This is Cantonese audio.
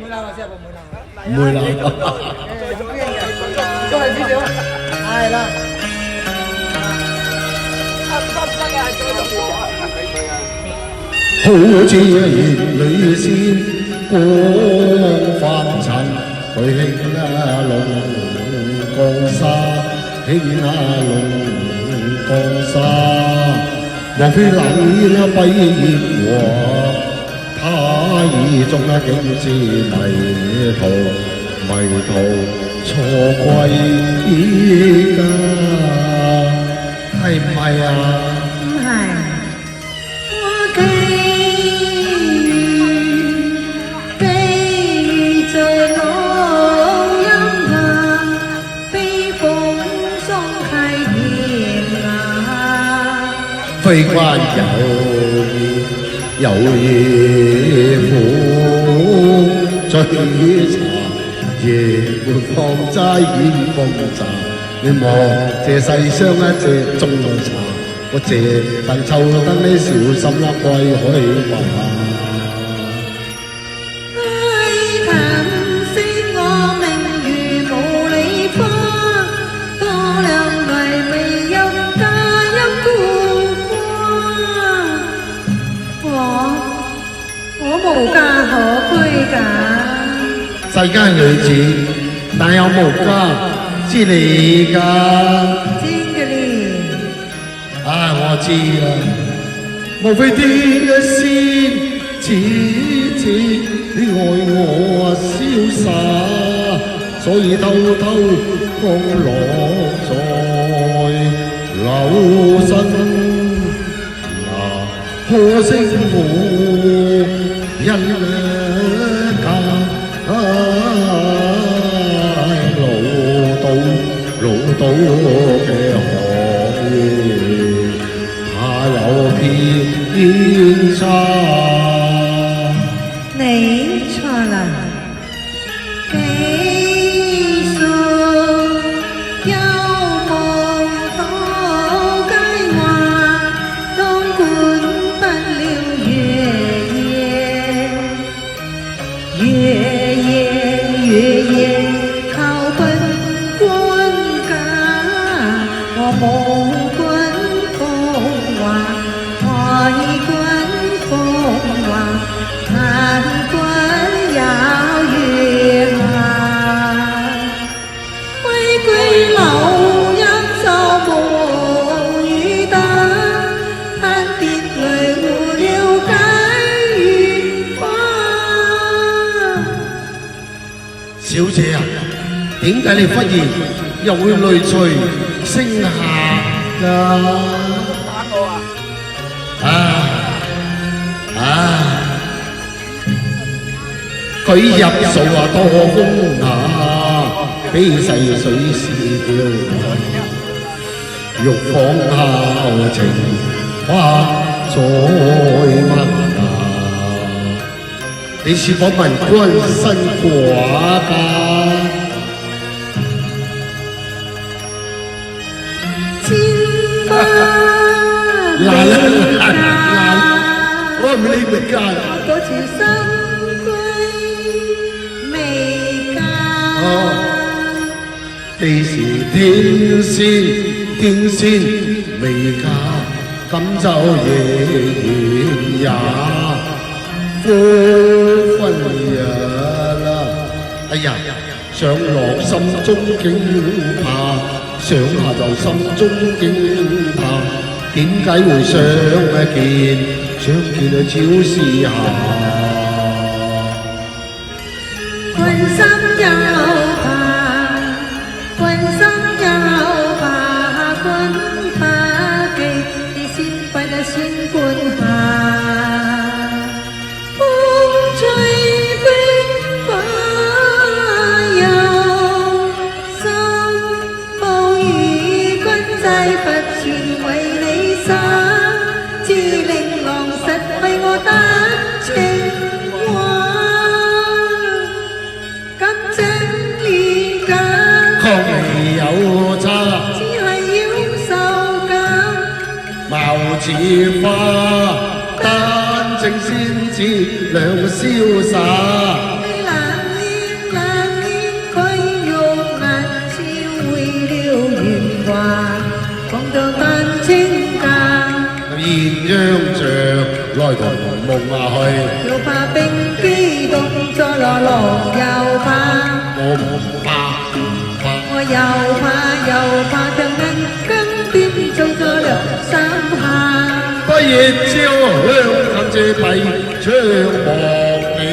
唔會啦。再係少少，係啦。好似女仙光凡塵，佢興啊龍江沙，興啊龍江沙。莫非冷煙啊閉月華，他意中啊竟知迷途，迷途錯歸家，係唔係啊？唔係，我寄在朗陰下，悲風送溪田啊。非關有夜苦，醉茶夜沒放齋煙風茶。你望這世上一隻中國茶，我這但臭得你小心啦，歸去吧。無家可歸㗎，世間女子但有無家之理㗎。真嘅咧。啊，我知啦，無非天一線，此你愛我瀟灑，所以偷偷降落在樓身。可惜我一家老到嘅行業，怕有偏差。你錯啦，技術有夢好計劃，當管不了夜夜靠奔官家，我冇軍風華，愛軍風華，難軍有月下，歸歸老蔭就無語答，盼別來胡了解月花。小姐啊，點解你忽然又會淚垂聲下㗎？打我舉入數啊多風雅，比細水是條玉房後情花在問啊！你是否問君身寡家？我唔理你㗎。多情深歸未嫁。既是天仙未嫁，咁就亦然也過分呀啦！哎呀，上落心中竟怕，上下就心中驚怕，點解會相見？相見啊，超試下。關心又怕，關心又怕，關怕記，你先不得先觀下。風吹飛花又心，暴雨君仔不算為你灑，自令郎實為我得情話，感情廉價，確未有差，只係要受感。貌似花，丹正先至兩瀟灑。你冷鴛鴦像來同夢去。又怕兵機動作落落，又怕我唔怕，我又怕強硬更變做咗兩三下。不熱燒香，近借閉窗望你。